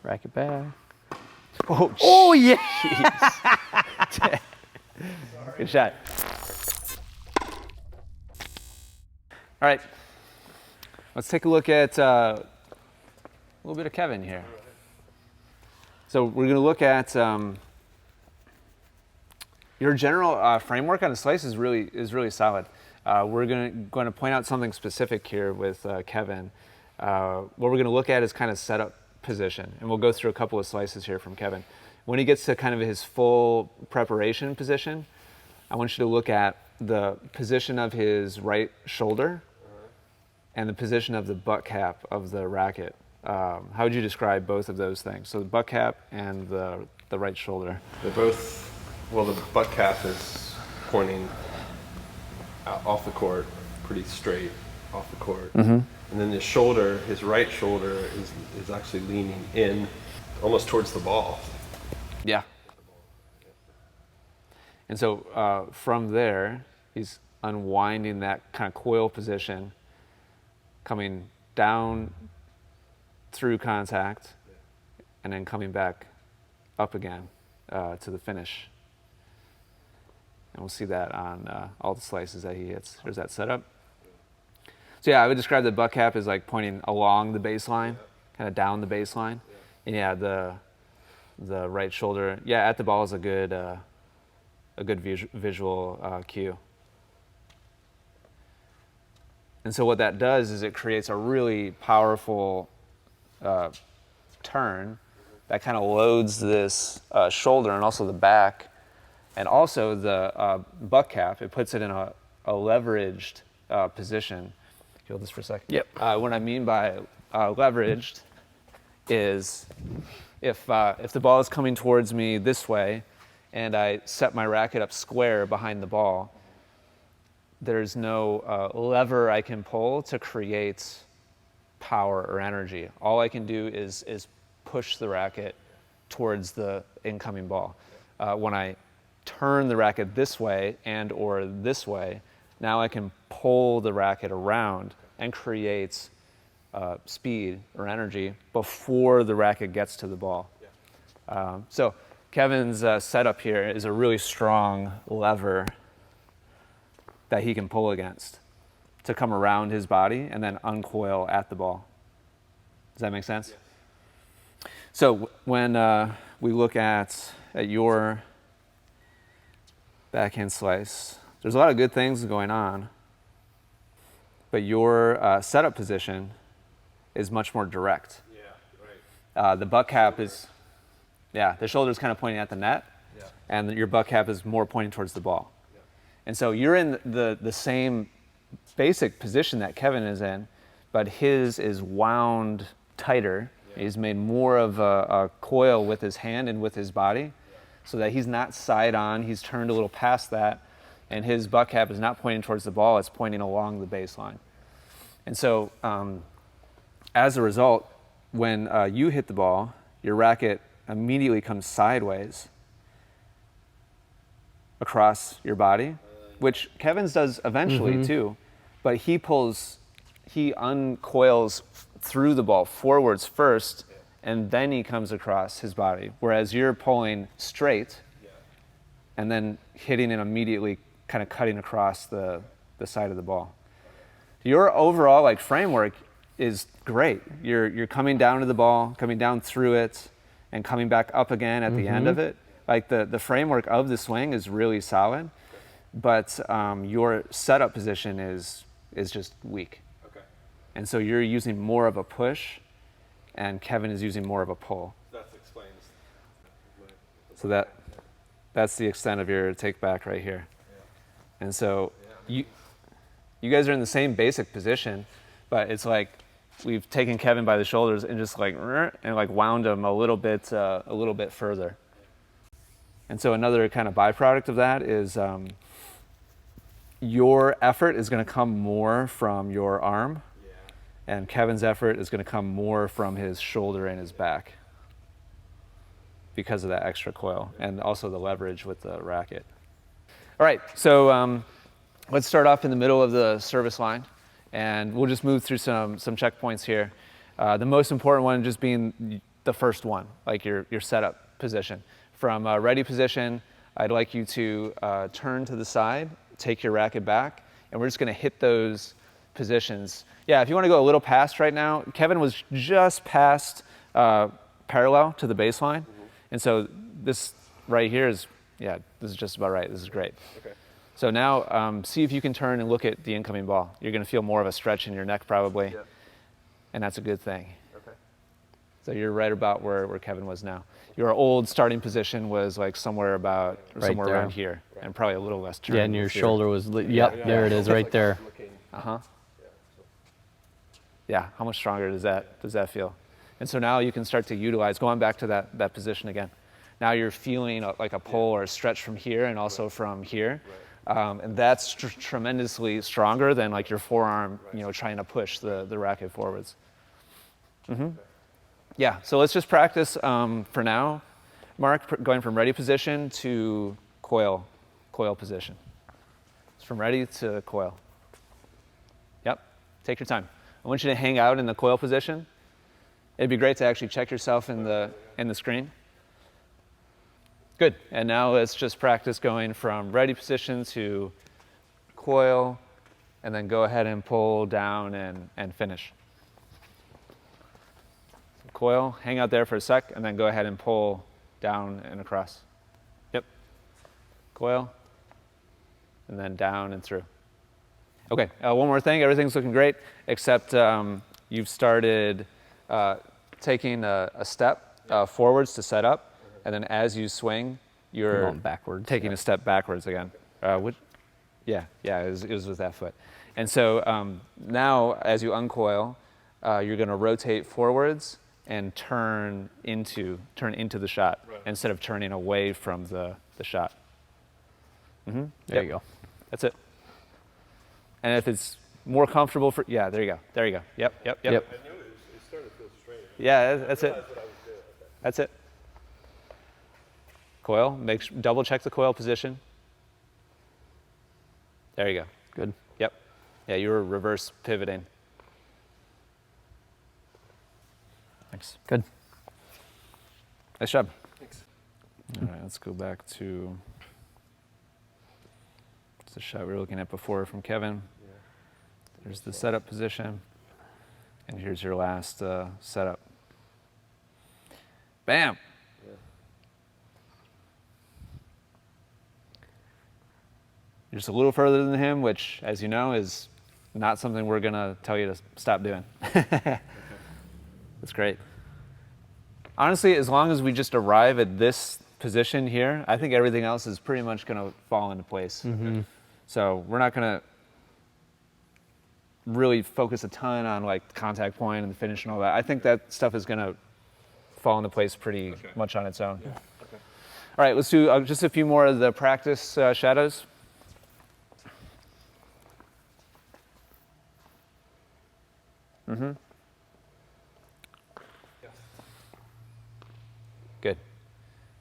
Racket back. Oh, yeah. Jeez. Good shot. All right, let's take a look at a little bit of Kevin here. So we're going to look at your general framework on the slice is really solid. We're going to point out something specific here with Kevin. What we're going to look at is kind of setup position, and we'll go through a couple of slices here from Kevin. When he gets to kind of his full preparation position, I want you to look at the position of his right shoulder and the position of the butt cap of the racket. How would you describe both of those things? So the butt cap and the right shoulder. They're both, well, the butt cap is pointing out off the court, pretty straight off the court. And then his shoulder, his right shoulder is actually leaning in almost towards the ball. Yeah. And so from there, he's unwinding that kind of coil position, coming down through contact, and then coming back up again to the finish. And we'll see that on all the slices that he hits. There's that setup. So yeah, I would describe the butt cap as like pointing along the baseline, kind of down the baseline. And yeah, the right shoulder, yeah, at the ball is a good visual cue. And so what that does is it creates a really powerful turn that kind of loads this shoulder and also the back, and also the butt cap. It puts it in a leveraged position. Hold this for a second. Yep. What I mean by leveraged is if the ball is coming towards me this way and I set my racket up square behind the ball, there's no lever I can pull to create power or energy. All I can do is push the racket towards the incoming ball. When I turn the racket this way and or this way, now I can pull the racket around and create speed or energy before the racket gets to the ball. So Kevin's setup here is a really strong lever that he can pull against to come around his body and then uncoil at the ball. Does that make sense? Yes. So when we look at your backhand slice, there's a lot of good things going on, but your setup position is much more direct. Yeah, right. The butt cap is, the shoulder's kind of pointing at the net, and your butt cap is more pointing towards the ball. Yeah. And so you're in the same basic position that Kevin is in, but his is wound tighter. Yeah. He's made more of a coil with his hand and with his body, so that he's not side on, he's turned a little past that, and his butt cap is not pointing towards the ball, it's pointing along the baseline. And so as a result, when you hit the ball, your racket immediately comes sideways across your body, which Kevin's does eventually too, but he uncoils through the ball forwards first, and then he comes across his body, whereas you're pulling straight and then hitting it immediately, kind of cutting across the side of the ball. Your overall framework is great. You're coming down to the ball, coming down through it, and coming back up again at the end of it. Like the framework of the swing is really solid, but your setup position is just weak. Okay. And so you're using more of a push, and Kevin is using more of a pull. That explains. So that's the extent of your take back right here. Yeah. And so you guys are in the same basic position, but it's like we've taken Kevin by the shoulders and just wound him a little bit further. And so another kind of byproduct of that is your effort is going to come more from your arm, and Kevin's effort is going to come more from his shoulder and his back because of that extra coil and also the leverage with the racket. All right, so let's start off in the middle of the service line, and we'll just move through some checkpoints here. The most important one just being the first one, like your setup position. From ready position, I'd like you to turn to the side, take your racket back, and we're just going to hit those positions. Yeah, if you want to go a little past right now, Kevin was just past parallel to the baseline. And so this right here is, yeah, this is just about right. This is great. Okay. So now see if you can turn and look at the incoming ball. You're going to feel more of a stretch in your neck probably, and that's a good thing. Okay. So you're right about where Kevin was now. Your old starting position was like somewhere about, somewhere there. around here, and probably a little less turn. Yeah, and your shoulder was, there it is, right there. Uh-huh. Yeah, how much stronger does that feel? And so now you can start to utilize, going back to that position again. Now you're feeling like a pull or a stretch from here and also from here. And that's tremendously stronger than like your forearm, trying to push the racket forwards. Yeah, so let's just practice for now. Mark, going from ready position to coil position. It's from ready to coil. Yep, take your time. I want you to hang out in the coil position. It'd be great to actually check yourself in the screen. Good, and now let's just practice going from ready position to coil, and then go ahead and pull down and finish. So coil, hang out there for a sec, and then go ahead and pull down and across. Yep. Coil, and then down and through. Okay, one more thing. Everything's looking great, except you've started taking a step forwards to set up, and then as you swing, you're going backwards, taking a step backwards again. Yeah, it was with that foot. And so now, as you uncoil, you're going to rotate forwards and turn into the shot instead of turning away from the shot. There you go. That's it. And if it's more comfortable for, yeah, there you go. Yep. I knew it started to feel straight. Yeah, that's it. That's what I was doing. Okay. That's it. Coil, double check the coil position. There you go. Good. Yep. Yeah, you were reverse pivoting. Thanks. Good. Nice job. Thanks. All right, let's go back to the shot we were looking at before from Kevin. Yeah. There's the setup position, and here's your last setup. Bam! Yeah. You're just a little further than him, which, as you know, is not something we're going to tell you to stop doing. That's great. Honestly, as long as we just arrive at this position here, I think everything else is pretty much going to fall into place. So we're not going to really focus a ton on like the contact point and the finish and all that. I think that stuff is going to fall into place pretty much on its own. Yeah. Okay. All right, let's do just a few more of the practice shadows. Good.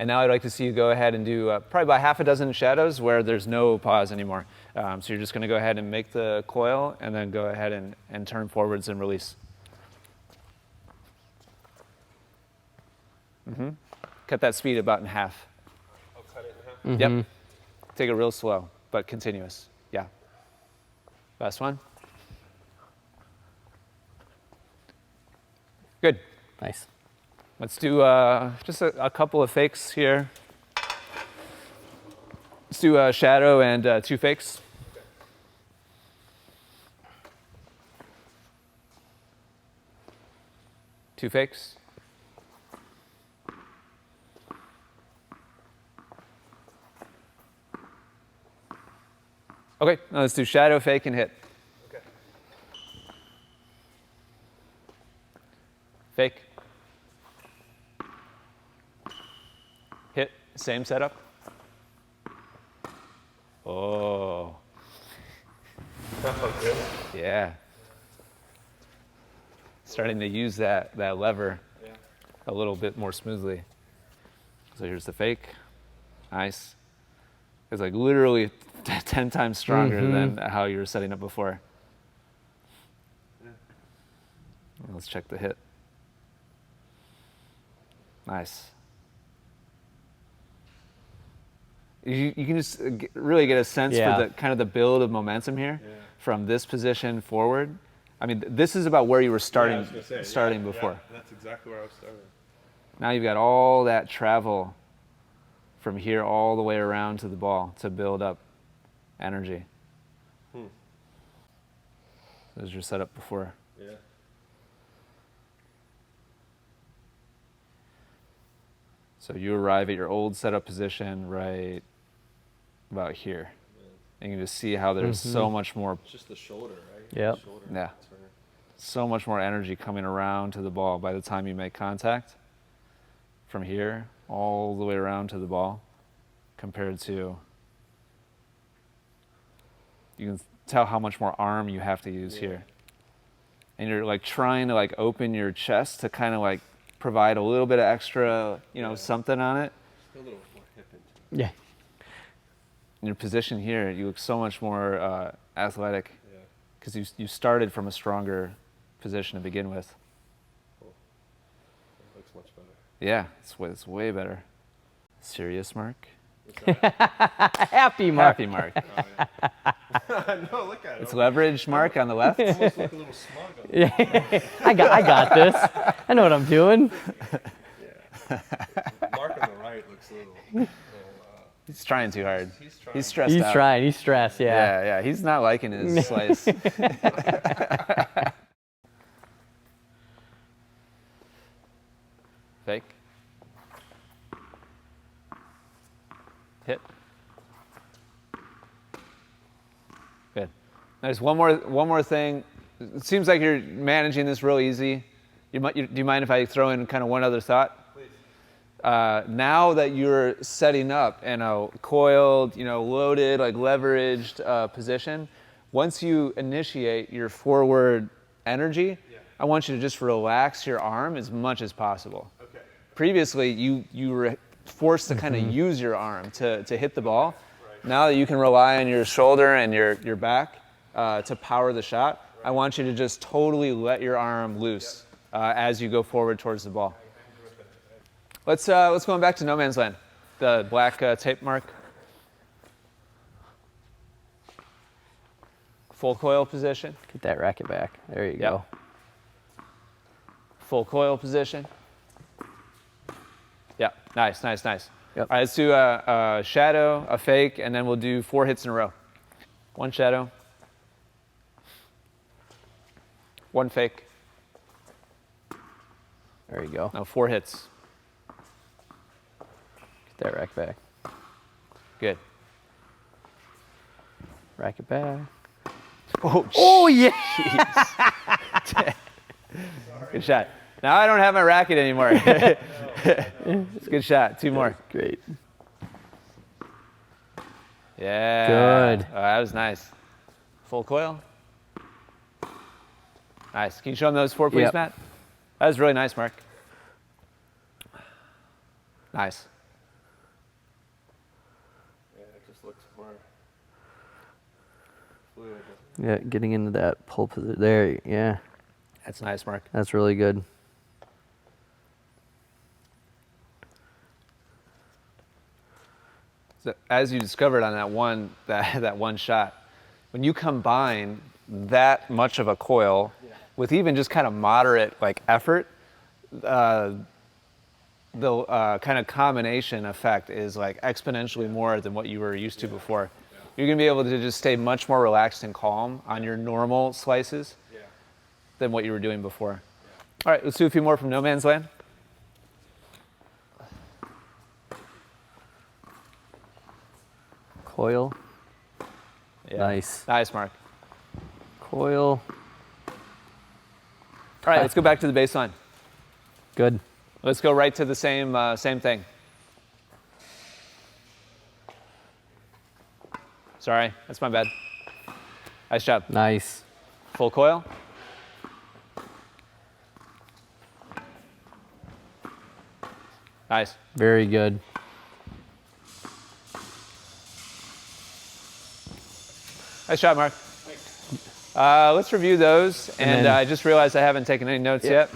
And now I'd like to see you go ahead and do probably about half a dozen shadows where there's no pause anymore. So you're just going to go ahead and make the coil and then go ahead and turn forwards and release. Cut that speed about in half. I'll cut it in half. Yep. Take it real slow, but continuous. Yeah. Last one. Good. Nice. Let's do just a couple of fakes here. Let's do a shadow and 2 fakes. Two fakes. Okay, now let's do shadow, fake, and hit. Okay. Fake. Hit, same setup. Oh. That felt good. Yeah. Starting to use that lever a little bit more smoothly. So here's the fake. Nice. It's like literally 10 times stronger than how you were setting up before. Let's check the hit. Nice. You can just really get a sense Yeah. for the kind of the build of momentum here Yeah. from this position forward. I mean, this is about where you were starting, Yeah, I was gonna say, starting yeah, before. Yeah, that's exactly where I was starting. Now you've got all that travel from here all the way around to the ball to build up energy. There's your setup before. Yeah. So you arrive at your old setup position right about here. And you can just see how there's so much more, It's just the shoulder, right? Yep. The shoulder Yeah. turn. so much more energy coming around to the ball by the time you make contact from here all the way around to the ball compared to, you can tell how much more arm you have to use here. And you're like trying to like open your chest to kind of like provide a little bit of extra, you know, something on it. Just a little more hip into it. Yeah. In your position here, you look so much more athletic Yeah. because you started from a stronger position to begin with. Cool. That looks much better. Yeah, it's way better. Serious Mark? Happy Mark. Happy Mark. No, look at it. It's leverage Mark on the left. Almost look a little smug on it. I got this. I know what I'm doing. Yeah. Mark on the right looks a little He's trying too hard. He's trying. He's stressed He's out. trying. He's stressed. Yeah. Yeah, he's not liking his slice. Fake. Hit. Good. There's one more thing. It seems like you're managing this real easy. Do you mind if I throw in kind of one other thought? Please. Now that you're setting up in a coiled, loaded, like leveraged position, once you initiate your forward energy, I want you to just relax your arm as much as possible. Okay. Previously, you were forced to kind of use your arm to hit the ball. Right. Now that you can rely on your shoulder and your back to power the shot, I want you to just totally let your arm loose as you go forward towards the ball. Let's go back to no man's land, the black tape mark. Full coil position. Get that racket back. There you go. Full coil position. Yeah, nice. Yep. All right, let's do a shadow, a fake, and then we'll do 4 hits in a row. 1 shadow, 1 fake. There you go. No, 4 hits. Get that racket back. Good. Racket back. Oh yeah! Good shot. Now I don't have my racket anymore. It's a good shot. 2 more. Great. Yeah. Good. Oh, that was nice. Full coil. Nice. Can you show them those 4, please, Yep. Matt? That was really nice, Mark. Nice. Yeah, it just looks more fluid. Yeah, getting into that pull position. There. Yeah. That's nice, Mark. That's really good. So as you discovered on that one shot, when you combine that much of a coil with even just kind of moderate like effort, the kind of combination effect is like exponentially more than what you were used to before. You're gonna be able to just stay much more relaxed and calm on your normal slices than what you were doing before. All right, let's do a few more from no man's land. Coil. Yeah. Nice. Nice, Mark. Coil. All right, let's go back to the baseline. Good. Let's go right to the same thing. Sorry, that's my bad. Nice job. Nice. Full coil. Nice. Very good. Nice job, Mark. Let's review those. And then- I just realized I haven't taken any notes yet.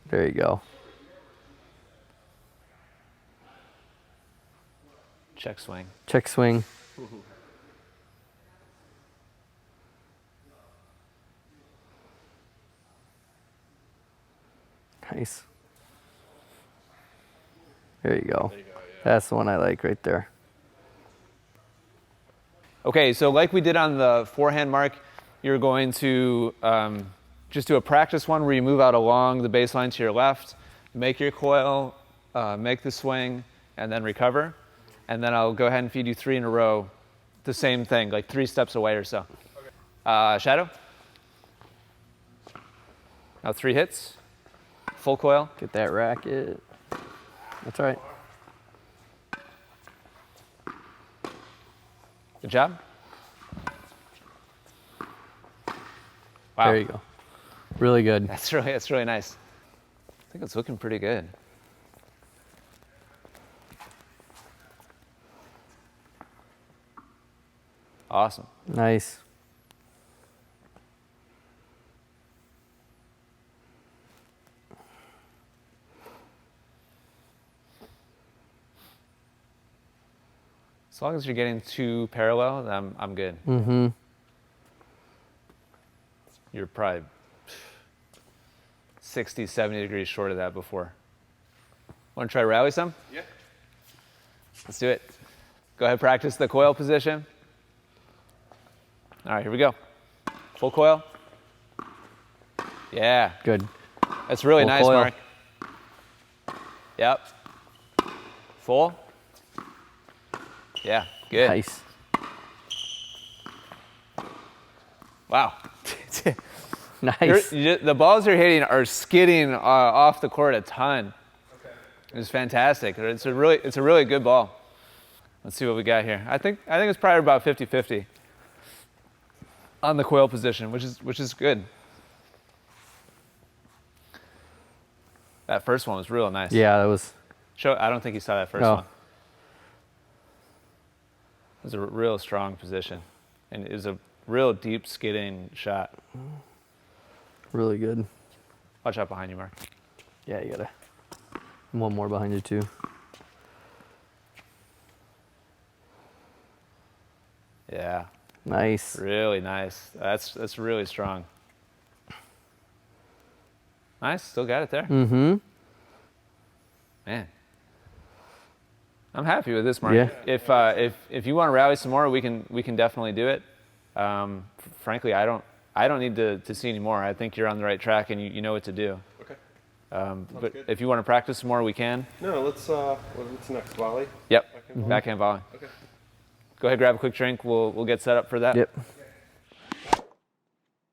There you go. Check swing. Check swing. Nice. There you go. There you go, yeah. That's the one I like right there. Okay, so like we did on the forehand, Mark, you're going to just do a practice one where you move out along the baseline to your left, make your coil, make the swing, and then recover. And then I'll go ahead and feed you 3 in a row, the same thing, like 3 steps away or so. Okay. Shadow. Now 3 hits, full coil. Get that racket. That's all right. Good job. Wow. There you go. Really good. That's really nice. I think it's looking pretty good. Awesome. Nice. As long as you're getting 2 parallel, then I'm good. Mm-hmm. You're probably 60, 70 degrees short of that before. Want to try to rally some? Yeah. Let's do it. Go ahead, practice the coil position. All right, here we go. Full coil. Yeah, Good. that's really Full nice, coil. Mark. Yep. Full. Yeah, good. Nice. Wow. Nice. The balls you're hitting are skidding off the court a ton. Okay. It's fantastic. It's a really good ball. Let's see what we got here. I think it's probably about 50-50 on the coil position, which is good. That first one was real nice. Yeah, that was. I don't think you saw that first No. one. It was a real strong position, and it was a real deep skidding shot. Really good. Watch out behind you, Mark. Yeah, you gotta. One more behind you too. Yeah, Nice. really nice. That's really strong. Nice, still got it there. Mm-hmm. Man, I'm happy with this, Mark. Yeah. If you want to rally some more, we can definitely do it. Frankly, I don't need to see any more. I think you're on the right track and you know what to do. Okay. But good. if you want to practice some more, we can. No, what's next? Volley? Yep. Backhand volley? Backhand volley. Okay. Go ahead, grab a quick drink. We'll get set up for that. Yep.